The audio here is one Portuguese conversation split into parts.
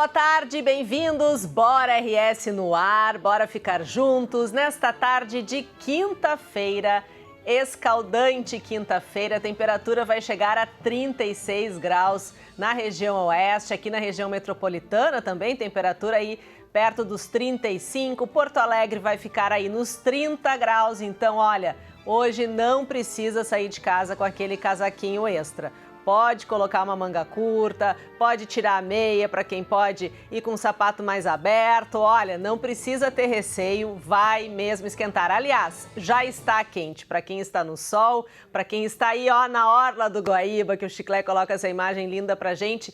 boa tarde, bem-vindos. Bora RS no ar, bora ficar juntos nesta tarde de quinta-feira, escaldante quinta-feira. A temperatura vai chegar a 36 graus na região oeste, aqui na região metropolitana também, temperatura aí perto dos 35. Porto Alegre vai ficar aí nos 30 graus, então olha, hoje não precisa sair de casa com aquele casaquinho extra. Pode colocar uma manga curta, pode tirar a meia para quem pode ir com o sapato mais aberto. Olha, não precisa ter receio, vai mesmo esquentar. Aliás, já está quente para quem está no sol, para quem está aí ó, na orla do Guaíba, que o Chiclé coloca essa imagem linda pra gente.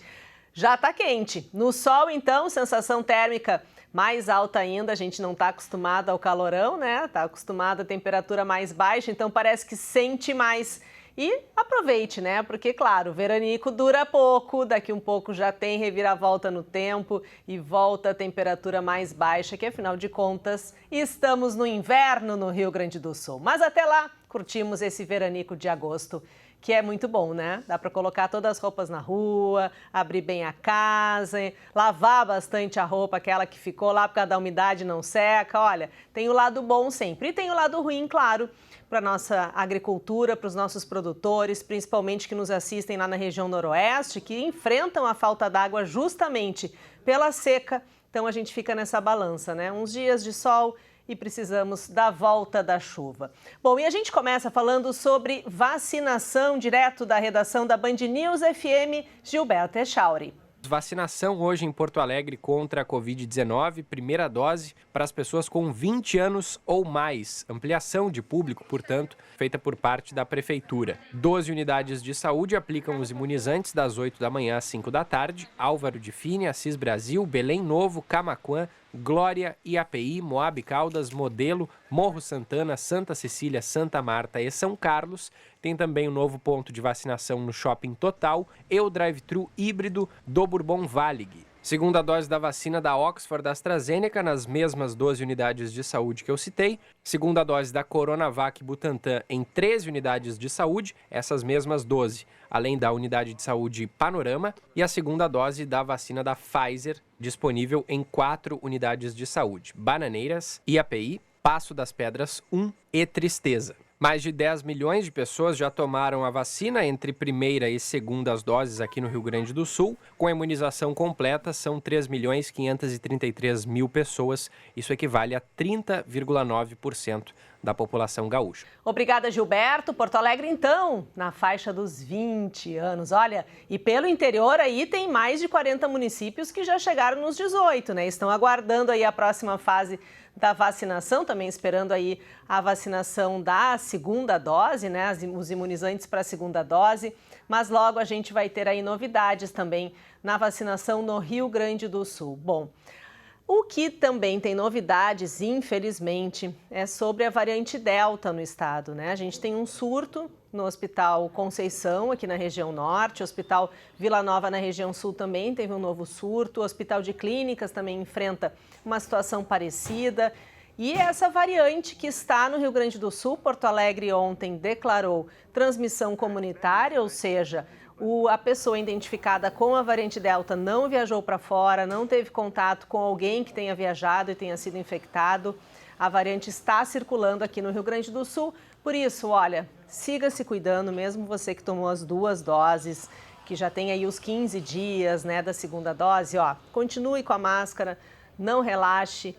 Já está quente. No sol, então, sensação térmica mais alta ainda. A gente não está acostumado ao calorão, né? Está acostumado à temperatura mais baixa, então parece que sente mais. E aproveite, né? Porque, claro, o veranico dura pouco, daqui um pouco já tem reviravolta no tempo e volta a temperatura mais baixa, que afinal de contas estamos no inverno no Rio Grande do Sul. Mas até lá, curtimos esse veranico de agosto, que é muito bom, né? Dá para colocar todas as roupas na rua, abrir bem a casa, lavar bastante a roupa, aquela que ficou lá por causa da umidade não seca. Olha, tem o lado bom sempre e tem o lado ruim, claro, para a nossa agricultura, para os nossos produtores, principalmente que nos assistem lá na região noroeste, que enfrentam a falta d'água justamente pela seca. Então a gente fica nessa balança, né? Uns dias de sol e precisamos da volta da chuva. Bom, e a gente começa falando sobre vacinação direto da redação da Band News FM, Gilberto Echauri. Vacinação hoje em Porto Alegre contra a Covid-19, primeira dose para as pessoas com 20 anos ou mais. Ampliação de público, portanto, feita por parte da Prefeitura. 12 unidades de saúde aplicam os imunizantes das 8 da manhã às 5 da tarde. Álvaro de Fini, Assis Brasil, Belém Novo, Camaquã, Glória, IAPI, Moab Caldas, Modelo, Morro Santana, Santa Cecília, Santa Marta e São Carlos. Tem também um novo ponto de vacinação no Shopping Total e o drive-thru híbrido do Bourbon Valig. Segunda dose da vacina da Oxford AstraZeneca nas mesmas 12 unidades de saúde que eu citei. Segunda dose da Coronavac Butantan em 13 unidades de saúde, essas mesmas 12, além da unidade de saúde Panorama. E a segunda dose da vacina da Pfizer, disponível em 4 unidades de saúde: Bananeiras, IAPI, Passo das Pedras 1 e Tristeza. Mais de 10 milhões de pessoas já tomaram a vacina entre primeira e segundas doses aqui no Rio Grande do Sul. Com a imunização completa, são 3.533.000 pessoas. Isso equivale a 30,9% da população gaúcha. Obrigada, Gilberto. Porto Alegre, então, na faixa dos 20 anos. Olha, e pelo interior aí tem mais de 40 municípios que já chegaram nos 18, né? Estão aguardando aí a próxima fase da vacinação, também esperando aí a vacinação da segunda dose, né? Os imunizantes para a segunda dose. Mas logo a gente vai ter aí novidades também na vacinação no Rio Grande do Sul. Bom, o que também tem novidades, infelizmente, é sobre a variante Delta no estado, né? A gente tem um surto no Hospital Conceição, aqui na região norte, o Hospital Vila Nova, na região sul, também teve um novo surto, o Hospital de Clínicas também enfrenta uma situação parecida. E essa variante que está no Rio Grande do Sul, Porto Alegre ontem declarou transmissão comunitária, ou seja, a pessoa identificada com a variante Delta não viajou para fora, não teve contato com alguém que tenha viajado e tenha sido infectado. A variante está circulando aqui no Rio Grande do Sul. Por isso, olha, siga se cuidando, mesmo você que tomou as 2 doses, que já tem aí os 15 dias, né, da segunda dose, ó, continue com a máscara, não relaxe.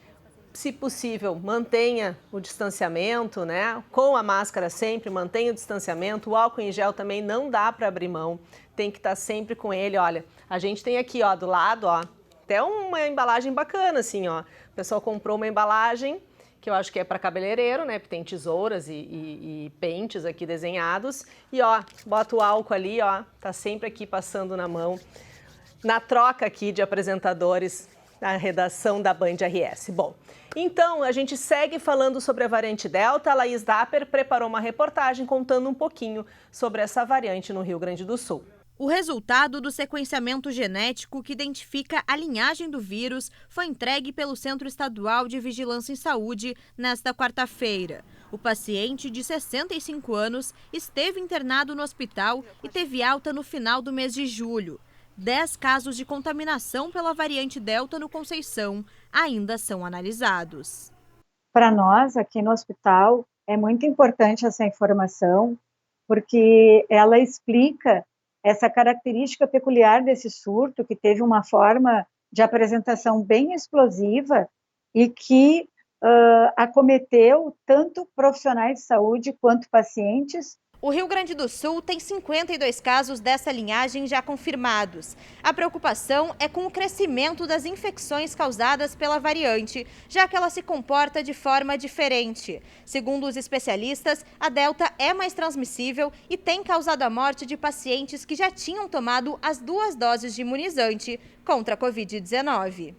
Se possível, mantenha o distanciamento, né? Com a máscara sempre, mantenha o distanciamento. O álcool em gel também não dá para abrir mão, tem que estar sempre com ele. Olha, a gente tem aqui, ó, do lado, ó, até uma embalagem bacana, assim, ó. O pessoal comprou uma embalagem que eu acho que é para cabeleireiro, né? Porque tem tesouras e pentes aqui desenhados. E, ó, bota o álcool ali, ó, tá sempre aqui passando na mão. Na troca aqui de apresentadores, na redação da Band RS. Bom, então a gente segue falando sobre a variante Delta. A Laís Dapper preparou uma reportagem contando um pouquinho sobre essa variante no Rio Grande do Sul. O resultado do sequenciamento genético que identifica a linhagem do vírus foi entregue pelo Centro Estadual de Vigilância em Saúde nesta quarta-feira. O paciente, de 65 anos, esteve internado no hospital e teve alta no final do mês de julho. 10 casos de contaminação pela variante Delta no Conceição ainda são analisados. Para nós, aqui no hospital, é muito importante essa informação, porque ela explica essa característica peculiar desse surto, que teve uma forma de apresentação bem explosiva e que acometeu tanto profissionais de saúde quanto pacientes. O Rio Grande do Sul tem 52 casos dessa linhagem já confirmados. A preocupação é com o crescimento das infecções causadas pela variante, já que ela se comporta de forma diferente. Segundo os especialistas, a Delta é mais transmissível e tem causado a morte de pacientes que já tinham tomado as 2 doses de imunizante contra a Covid-19.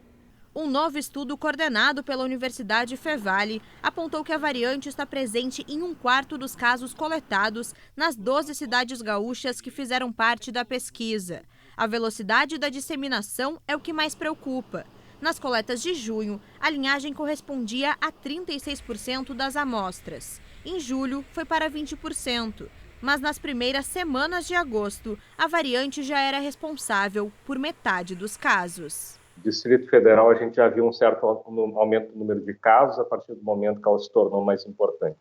Um novo estudo coordenado pela Universidade Fevale apontou que a variante está presente em 1/4 dos casos coletados nas 12 cidades gaúchas que fizeram parte da pesquisa. A velocidade da disseminação é o que mais preocupa. Nas coletas de junho, a linhagem correspondia a 36% das amostras. Em julho, foi para 20%. Mas nas primeiras semanas de agosto, a variante já era responsável por metade dos casos. Distrito Federal, a gente já viu um certo aumento no número de casos a partir do momento que ela se tornou mais importante.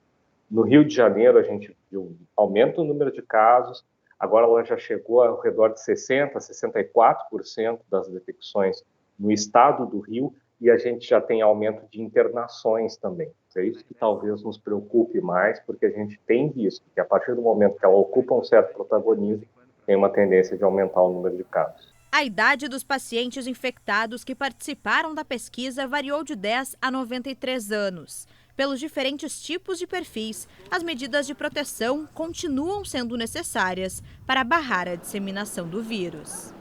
No Rio de Janeiro, a gente viu um aumento no número de casos, agora ela já chegou ao redor de 60%, 64% das detecções no estado do Rio, e a gente já tem aumento de internações também. É isso que talvez nos preocupe mais, porque a gente tem visto que a partir do momento que ela ocupa um certo protagonismo, tem uma tendência de aumentar o número de casos. A idade dos pacientes infectados que participaram da pesquisa variou de 10 a 93 anos. Pelos diferentes tipos de perfis, as medidas de proteção continuam sendo necessárias para barrar a disseminação do vírus.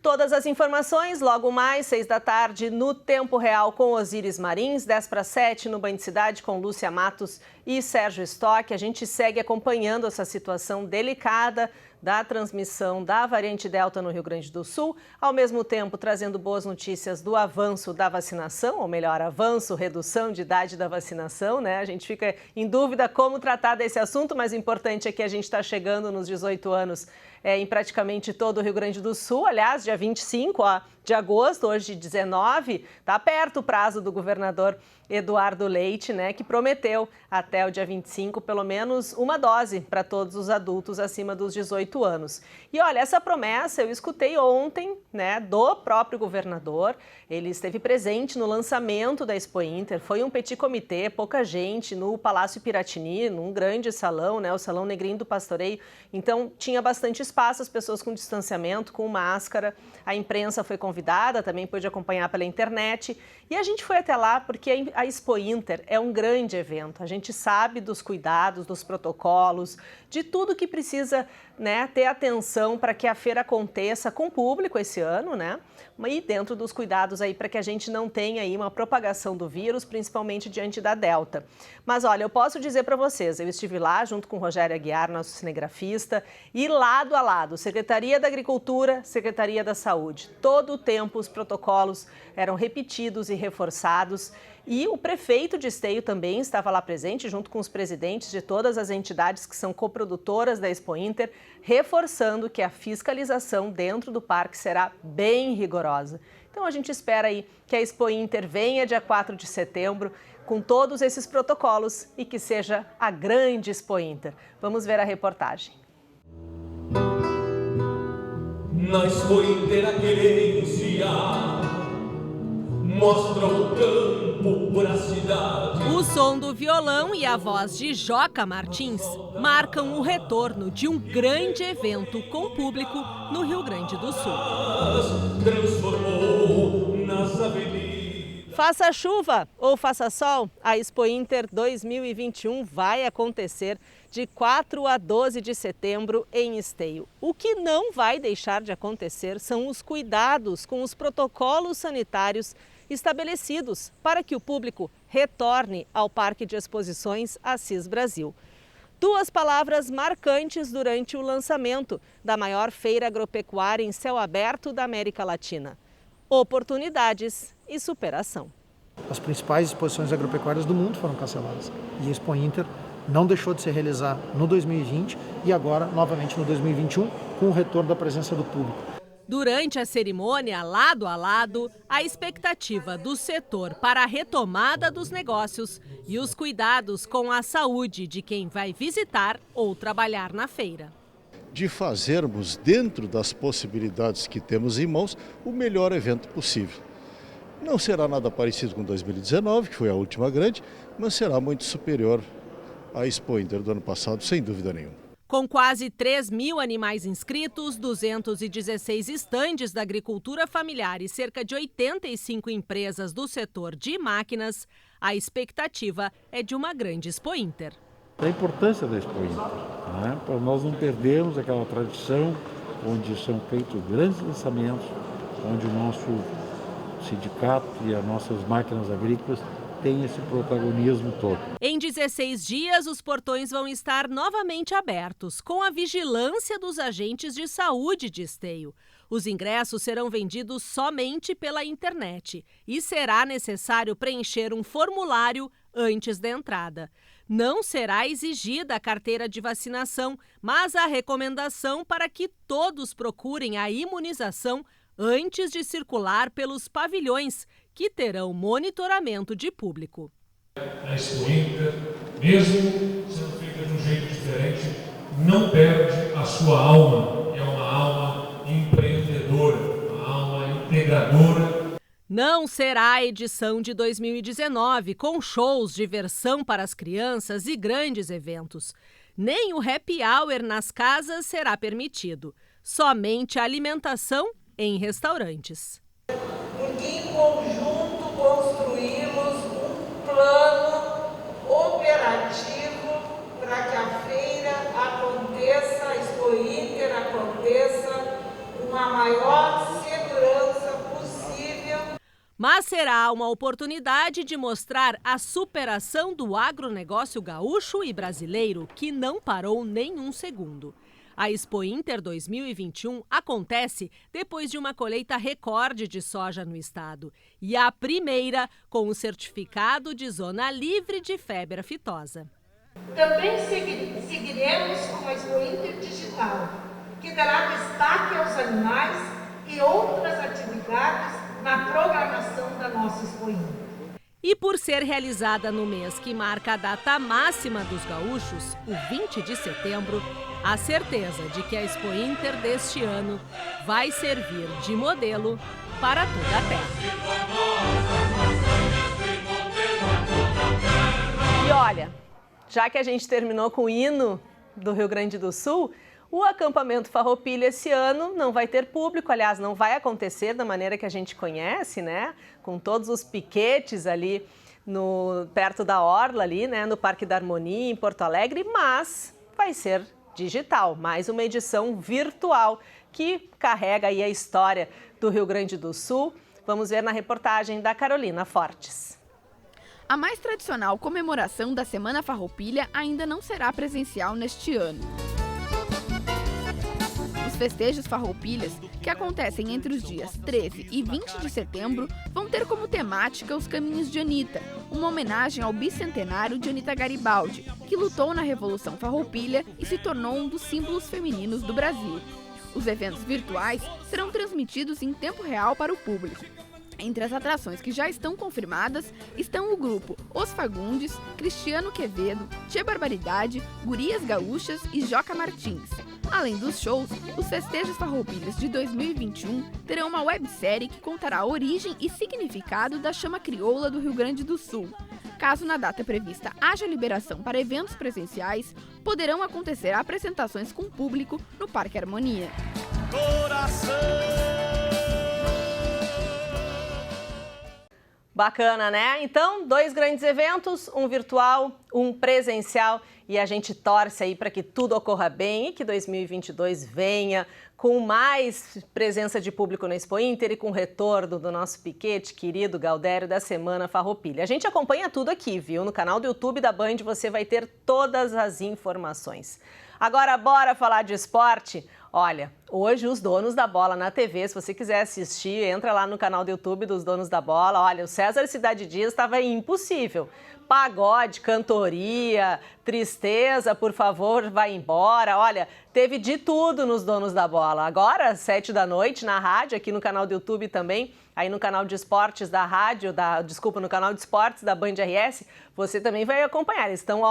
Todas as informações, logo mais, 6 da tarde, no Tempo Real com Osíris Marins, 10 para 7 no Banho de Cidade com Lúcia Matos e Sérgio Stock. A gente segue acompanhando essa situação delicada da transmissão da variante Delta no Rio Grande do Sul, ao mesmo tempo trazendo boas notícias do avanço da vacinação, ou melhor, avanço, redução de idade da vacinação, né? A gente fica em dúvida como tratar desse assunto, mas o importante é que a gente está chegando nos 18 anos em praticamente todo o Rio Grande do Sul. Aliás, dia 25 de agosto, hoje 19, está perto o prazo do governador Eduardo Leite, né, que prometeu até o dia 25 pelo menos uma dose para todos os adultos acima dos 18 anos. E olha, essa promessa eu escutei ontem, né, do próprio governador. Ele esteve presente no lançamento da Expo Inter, foi um petit comité, pouca gente, no Palácio Piratini, num grande salão, né, o Salão Negrinho do Pastoreio. Então tinha bastante espaço, as pessoas com distanciamento, com máscara. A imprensa foi convidada, também pôde acompanhar pela internet. E a gente foi até lá porque a Expo Inter é um grande evento. A gente sabe dos cuidados, dos protocolos, de tudo que precisa, né, ter atenção para que a feira aconteça com público esse ano, né? E dentro dos cuidados aí para que a gente não tenha aí uma propagação do vírus, principalmente diante da Delta. Mas olha, eu posso dizer para vocês, eu estive lá junto com o Rogério Aguiar, nosso cinegrafista, e lado a lado, Secretaria da Agricultura, Secretaria da Saúde. Todo o tempo os protocolos eram repetidos e reforçados. E o prefeito de Esteio também estava lá presente, junto com os presidentes de todas as entidades que são coprodutoras da Expo Inter, reforçando que a fiscalização dentro do parque será bem rigorosa. Então a gente espera aí que a Expo Inter venha dia 4 de setembro com todos esses protocolos e que seja a grande Expo Inter. Vamos ver a reportagem. Na Expo Inter a querência mostra o campo pra cidade. O som do violão e a voz de Joca Martins marcam o retorno de um grande evento com público no Rio Grande do Sul. Transformou nas avenidas. Faça chuva ou faça sol, a Expo Inter 2021 vai acontecer de 4 a 12 de setembro em Esteio. O que não vai deixar de acontecer são os cuidados com os protocolos sanitários estabelecidos para que o público retorne ao Parque de Exposições Assis Brasil. 2 palavras marcantes durante o lançamento da maior feira agropecuária em céu aberto da América Latina: oportunidades e superação. As principais exposições agropecuárias do mundo foram canceladas e a Expo Inter não deixou de se realizar no 2020 e agora novamente no 2021 com o retorno da presença do público. Durante a cerimônia, lado a lado, a expectativa do setor para a retomada dos negócios e os cuidados com a saúde de quem vai visitar ou trabalhar na feira. De fazermos, dentro das possibilidades que temos em mãos, o melhor evento possível. Não será nada parecido com 2019, que foi a última grande, mas será muito superior à Expo Inter do ano passado, sem dúvida nenhuma. Com quase 3.000 animais inscritos, 216 estandes da agricultura familiar e cerca de 85 empresas do setor de máquinas, a expectativa é de uma grande Expo Inter. A importância da Expo Inter, né? Para nós não perdermos aquela tradição onde são feitos grandes lançamentos, onde o nosso sindicato e as nossas máquinas agrícolas tem esse protagonismo todo. Em 16 dias, os portões vão estar novamente abertos, com a vigilância dos agentes de saúde de Esteio. Os ingressos serão vendidos somente pela internet e será necessário preencher um formulário antes da entrada. Não será exigida a carteira de vacinação, mas a recomendação para que todos procurem a imunização antes de circular pelos pavilhões, que terão monitoramento de público. A Expo Inter, mesmo sendo feita de um jeito diferente, não perde a sua alma. É uma alma empreendedora, uma alma integradora. Não será a edição de 2019, com shows, diversão para as crianças e grandes eventos. Nem o happy hour nas casas será permitido. Somente a alimentação em restaurantes. Porque em conjunto construímos um plano operativo para que a feira aconteça, a Expo Inter aconteça com a maior segurança possível. Mas será uma oportunidade de mostrar a superação do agronegócio gaúcho e brasileiro, que não parou nem um segundo. A Expo Inter 2021 acontece depois de uma colheita recorde de soja no estado e a primeira com o certificado de zona livre de febre aftosa. Também seguiremos com a Expo Inter Digital, que dará destaque aos animais e outras atividades na programação da nossa Expo Inter. E por ser realizada no mês que marca a data máxima dos gaúchos, o 20 de setembro, a certeza de que a Expo Inter deste ano vai servir de modelo para toda a terra. E olha, já que a gente terminou com o hino do Rio Grande do Sul, o acampamento Farroupilha esse ano não vai ter público, aliás, não vai acontecer da maneira que a gente conhece, né? Com todos os piquetes ali perto da orla, ali, né? No Parque da Harmonia, em Porto Alegre, mas vai ser digital, mais uma edição virtual que carrega aí a história do Rio Grande do Sul. Vamos ver na reportagem da Carolina Fortes. A mais tradicional comemoração da Semana Farroupilha ainda não será presencial neste ano. Os festejos Farroupilhas, que acontecem entre os dias 13 e 20 de setembro, vão ter como temática os Caminhos de Anita, uma homenagem ao bicentenário de Anita Garibaldi, que lutou na Revolução Farroupilha e se tornou um dos símbolos femininos do Brasil. Os eventos virtuais serão transmitidos em tempo real para o público. Entre as atrações que já estão confirmadas estão o grupo Os Fagundes, Cristiano Quevedo, Tchê Barbaridade, Gurias Gaúchas e Joca Martins. Além dos shows, os festejos Farroupilhas de 2021 terão uma websérie que contará a origem e significado da chama crioula do Rio Grande do Sul. Caso na data prevista haja liberação para eventos presenciais, poderão acontecer apresentações com público no Parque Harmonia. Bacana, né? Então, 2 grandes eventos, um virtual, um presencial, e a gente torce aí para que tudo ocorra bem e que 2022 venha com mais presença de público na Expo Inter e com retorno do nosso piquete querido Galdério da Semana Farroupilha. A gente acompanha tudo aqui, viu? No canal do YouTube da Band você vai ter todas as informações. Agora, bora falar de esporte? Olha, hoje os Donos da Bola na TV, se você quiser assistir, entra lá no canal do YouTube dos Donos da Bola. Olha, o César Cidade Dias estava impossível. Pagode, cantoria, tristeza, por favor, vai embora. Olha, teve de tudo nos Donos da Bola. Agora, às 7 da noite, na rádio, aqui no canal do YouTube também, aí no canal de esportes da rádio, no canal de esportes da Band RS, você também vai acompanhar. Eles estão,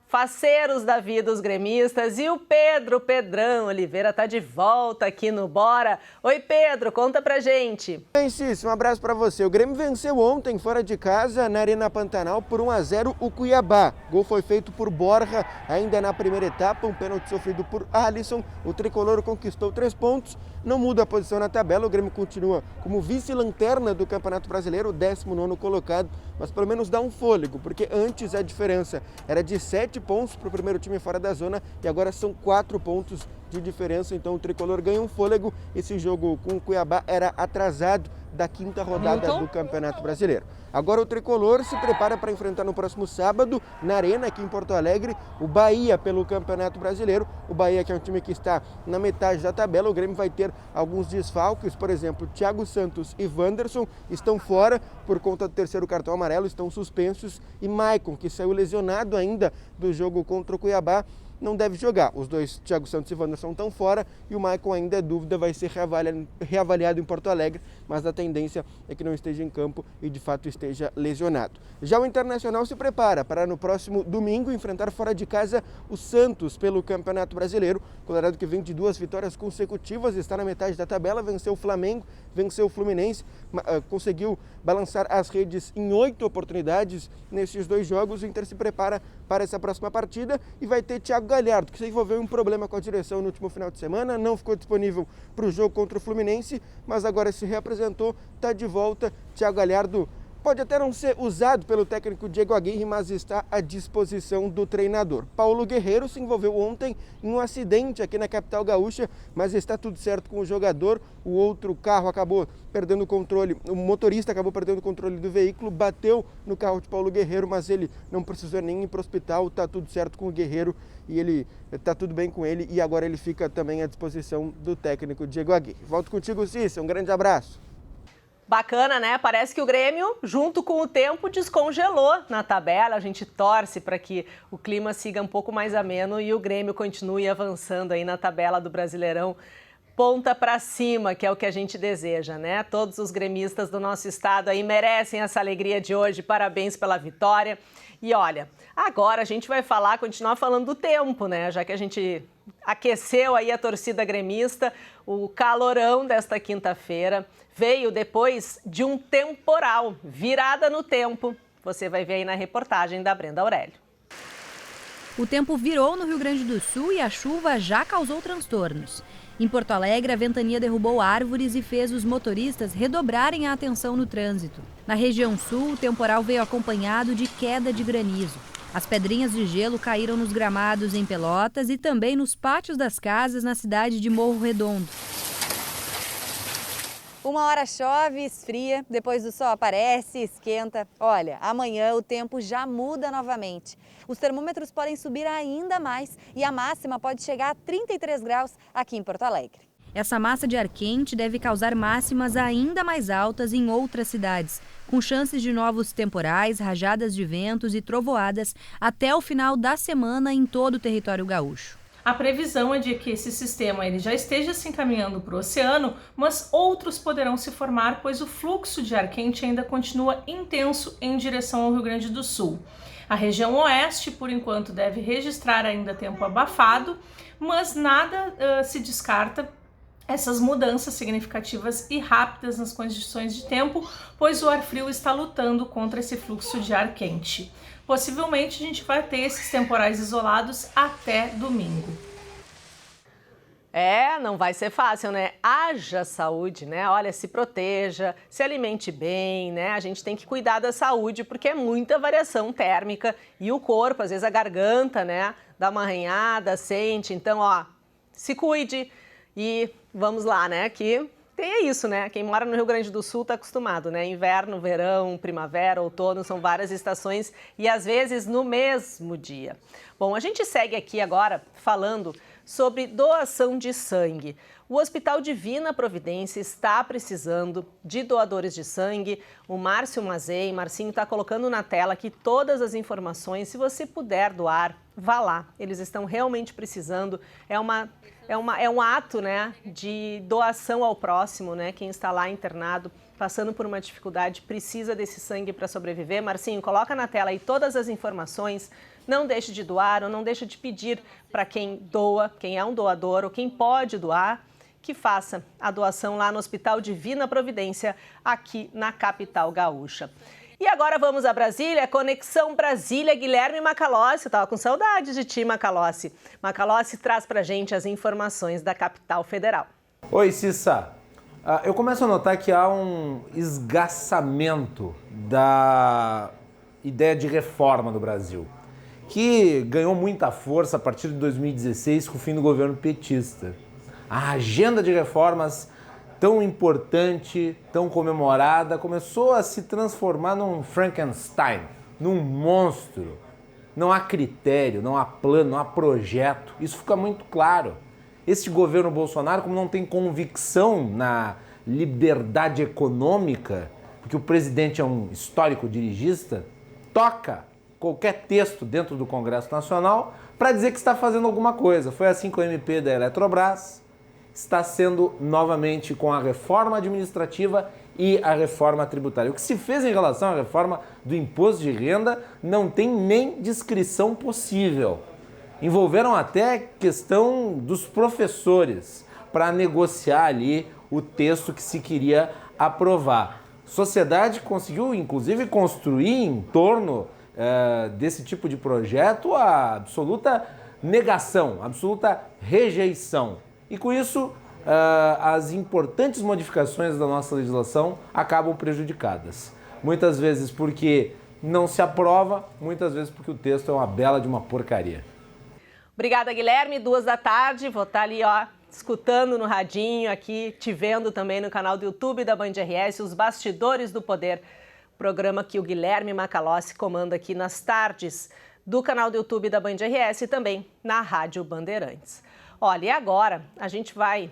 faceiros da vida, os gremistas, e o Pedrão Oliveira tá de volta aqui no Bora. Oi, Pedro, conta pra gente. Bem, Cício, um abraço pra você. O Grêmio venceu ontem, fora de casa, na Arena Pantanal, por 1-0 o Cuiabá. O gol foi feito por Borja, ainda na primeira etapa, um pênalti sofrido por Alisson. O tricolor conquistou 3 pontos, não muda a posição na tabela, o Grêmio continua como vice-lanterna do Campeonato Brasileiro, o 19º colocado, mas pelo menos dá um fôlego, porque antes a diferença era de 7 pontos para o primeiro time fora da zona e agora são 4 pontos de diferença, então o tricolor ganha um fôlego. Esse jogo com o Cuiabá era atrasado da 5ª rodada do Campeonato Brasileiro. Agora o tricolor se prepara para enfrentar no próximo sábado, na Arena, aqui em Porto Alegre, o Bahia pelo Campeonato Brasileiro. O Bahia, que é um time que está na metade da tabela, o Grêmio vai ter alguns desfalques, por exemplo, Thiago Santos e Wanderson estão fora por conta do 3º cartão amarelo, estão suspensos, e Maicon, que saiu lesionado ainda do jogo contra o Cuiabá, não deve jogar. Os dois, Thiago Santos e Wanderson, estão fora e o Maicon ainda é dúvida, vai ser reavaliado em Porto Alegre, mas a tendência é que não esteja em campo e de fato esteja lesionado. Já o Internacional se prepara para no próximo domingo enfrentar fora de casa o Santos pelo Campeonato Brasileiro. O Colorado, que vem de 2 vitórias consecutivas, está na metade da tabela, venceu o Flamengo, venceu o Fluminense, conseguiu balançar as redes em 8 oportunidades nesses 2 jogos. O Inter se prepara para essa próxima partida e vai ter Thiago Galhardo, que se envolveu em um problema com a direção no último final de semana, não ficou disponível para o jogo contra o Fluminense, mas agora se reapresentou, está de volta. Thiago Galhardo pode até não ser usado pelo técnico Diego Aguirre, mas está à disposição do treinador. Paulo Guerreiro se envolveu ontem em um acidente aqui na capital gaúcha, mas está tudo certo com o jogador. O outro carro acabou perdendo o controle, o motorista acabou perdendo o controle do veículo, bateu no carro de Paulo Guerreiro, mas ele não precisou nem ir para o hospital, está tudo certo com o Guerreiro e ele está tudo bem com ele, e agora ele fica também à disposição do técnico Diego Aguirre. Volto contigo, Cícia, um grande abraço. Bacana, né? Parece que o Grêmio, junto com o tempo, descongelou na tabela. A gente torce para que o clima siga um pouco mais ameno e o Grêmio continue avançando aí na tabela do Brasileirão, ponta para cima, que é o que a gente deseja, né? Todos os gremistas do nosso estado aí merecem essa alegria de hoje. Parabéns pela vitória. E olha, agora a gente vai continuar falando do tempo, né? Já que a gente aqueceu aí a torcida gremista, o calorão desta quinta-feira veio depois de um temporal, virada no tempo. Você vai ver aí na reportagem da Brenda Aurélio. O tempo virou no Rio Grande do Sul e a chuva já causou transtornos. Em Porto Alegre, a ventania derrubou árvores e fez os motoristas redobrarem a atenção no trânsito. Na região sul, o temporal veio acompanhado de queda de granizo. As pedrinhas de gelo caíram nos gramados em Pelotas e também nos pátios das casas na cidade de Morro Redondo. Uma hora chove, esfria, depois o sol aparece, esquenta. Olha, amanhã o tempo já muda novamente. Os termômetros podem subir ainda mais e a máxima pode chegar a 33 graus aqui em Porto Alegre. Essa massa de ar quente deve causar máximas ainda mais altas em outras cidades, com chances de novos temporais, rajadas de ventos e trovoadas até o final da semana em todo o território gaúcho. A previsão é de que esse sistema ele já esteja se encaminhando para o oceano, mas outros poderão se formar, pois o fluxo de ar quente ainda continua intenso em direção ao Rio Grande do Sul. A região oeste, por enquanto, deve registrar ainda tempo abafado, mas nada se descarta essas mudanças significativas e rápidas nas condições de tempo, pois o ar frio está lutando contra esse fluxo de ar quente. Possivelmente a gente vai ter esses temporais isolados até domingo. Não vai ser fácil, né? Haja saúde, né? Olha, se proteja, se alimente bem, né? A gente tem que cuidar da saúde porque é muita variação térmica e o corpo, às vezes a garganta, né? Dá uma arranhada, sente. Então, se cuide e vamos lá, né? Que É isso, né? Quem mora no Rio Grande do Sul está acostumado, né? Inverno, verão, primavera, outono, são várias estações e às vezes no mesmo dia. Bom, a gente segue aqui agora falando sobre doação de sangue. O Hospital Divina Providência está precisando de doadores de sangue. O Márcio Mazei, Marcinho, está colocando na tela aqui todas as informações. Se você puder doar, vá lá. Eles estão realmente precisando. É um ato, né, de doação ao próximo, né? Quem está lá internado, passando por uma dificuldade, precisa desse sangue para sobreviver. Marcinho, coloca na tela aí todas as informações. Não deixe de doar ou não deixe de pedir para quem doa, quem é um doador ou quem pode doar, que faça a doação lá no Hospital Divina Providência, aqui na capital gaúcha. E agora vamos a Brasília, Conexão Brasília, Guilherme Macalossi. Eu estava com saudades de ti, Macalossi. Macalossi traz para a gente as informações da capital federal. Oi, Cissa. Eu começo a notar que há um esgaçamento da ideia de reforma no Brasil, que ganhou muita força a partir de 2016 com o fim do governo petista. A agenda de reformas tão importante, tão comemorada, começou a se transformar num Frankenstein, num monstro. Não há critério, não há plano, não há projeto. Isso fica muito claro. Esse governo Bolsonaro, como não tem convicção na liberdade econômica, porque o presidente é um histórico dirigista, toca qualquer texto dentro do Congresso Nacional para dizer que está fazendo alguma coisa. Foi assim com o MP da Eletrobras, está sendo novamente com a reforma administrativa e a reforma tributária. O que se fez em relação à reforma do imposto de renda não tem nem descrição possível. Envolveram até questão dos professores para negociar ali o texto que se queria aprovar. A sociedade conseguiu, inclusive, construir em torno desse tipo de projeto a absoluta negação, a absoluta rejeição. E com isso, as importantes modificações da nossa legislação acabam prejudicadas. Muitas vezes porque não se aprova, muitas vezes porque o texto é uma bela de uma porcaria. Obrigada, Guilherme. 14h, vou estar ali, escutando no radinho aqui, te vendo também no canal do YouTube da Band RS, os Bastidores do Poder, programa que o Guilherme Macalossi comanda aqui nas tardes do canal do YouTube da Band RS e também na Rádio Bandeirantes. Olha, e agora a gente vai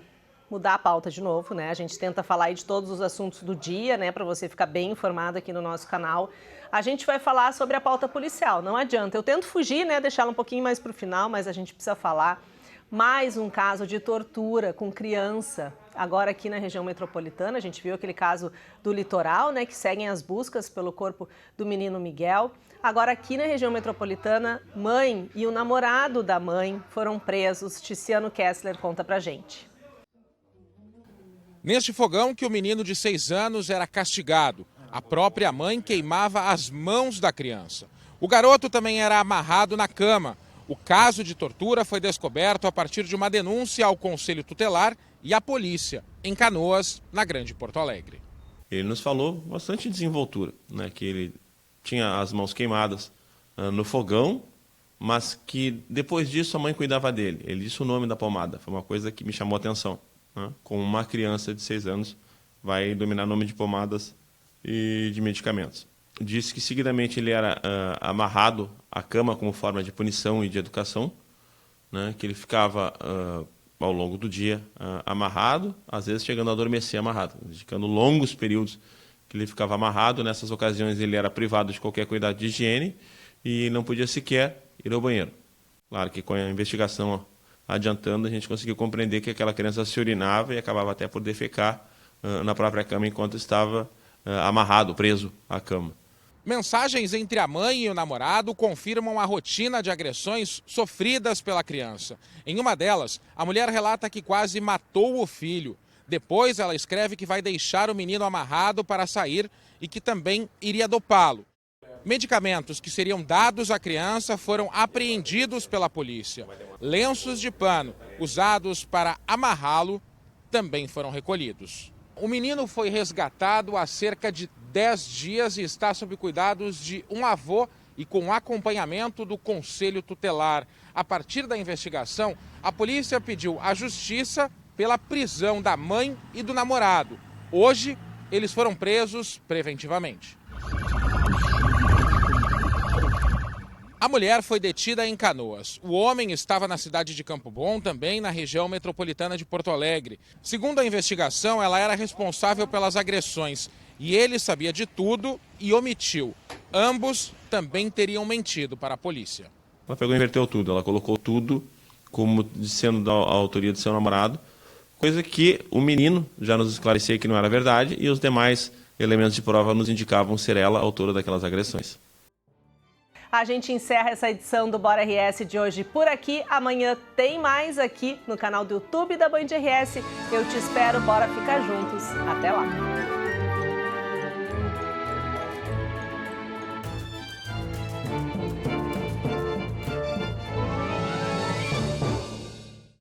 mudar a pauta de novo, né? A gente tenta falar aí de todos os assuntos do dia, né? Para você ficar bem informado aqui no nosso canal. A gente vai falar sobre a pauta policial, não adianta. Eu tento fugir, né? Deixá-la um pouquinho mais para o final, mas a gente precisa falar. Mais um caso de tortura com criança, agora aqui na região metropolitana. A gente viu aquele caso do litoral, né? Que seguem as buscas pelo corpo do menino Miguel. Agora aqui na região metropolitana, mãe e o namorado da mãe foram presos. Ticiano Kessler conta pra gente. Neste fogão que o menino de 6 anos era castigado, a própria mãe queimava as mãos da criança. O garoto também era amarrado na cama. O caso de tortura foi descoberto a partir de uma denúncia ao Conselho Tutelar e à polícia, em Canoas, na Grande Porto Alegre. Ele nos falou bastante desenvoltura, né, que ele tinha as mãos queimadas no fogão, mas que depois disso a mãe cuidava dele. Ele disse o nome da pomada, foi uma coisa que me chamou a atenção. Né? Com uma criança de 6 anos, vai dominar nome de pomadas e de medicamentos. Disse que seguidamente ele era amarrado à cama como forma de punição e de educação, né? Que ele ficava ao longo do dia amarrado, às vezes chegando a adormecer amarrado, dedicando longos períodos que ele ficava amarrado. Nessas ocasiões ele era privado de qualquer cuidado de higiene e não podia sequer ir ao banheiro. Claro que com a investigação adiantando, a gente conseguiu compreender que aquela criança se urinava e acabava até por defecar na própria cama enquanto estava amarrado, preso à cama. Mensagens entre a mãe e o namorado confirmam a rotina de agressões sofridas pela criança. Em uma delas, a mulher relata que quase matou o filho. Depois, ela escreve que vai deixar o menino amarrado para sair e que também iria dopá-lo. Medicamentos que seriam dados à criança foram apreendidos pela polícia. Lenços de pano usados para amarrá-lo também foram recolhidos. O menino foi resgatado há cerca de 10 dias e está sob cuidados de um avô e com acompanhamento do Conselho Tutelar. A partir da investigação, a polícia pediu à Justiça pela prisão da mãe e do namorado. Hoje, eles foram presos preventivamente. A mulher foi detida em Canoas. O homem estava na cidade de Campo Bom, também na região metropolitana de Porto Alegre. Segundo a investigação, ela era responsável pelas agressões e ele sabia de tudo e omitiu. Ambos também teriam mentido para a polícia. Ela pegou e inverteu tudo, ela colocou tudo como sendo da autoria de seu namorado, coisa que o menino já nos esclarecia que não era verdade e os demais elementos de prova nos indicavam ser ela a autora daquelas agressões. A gente encerra essa edição do Bora RS de hoje por aqui. Amanhã tem mais aqui no canal do YouTube da Band RS. Eu te espero, bora ficar juntos. Até lá!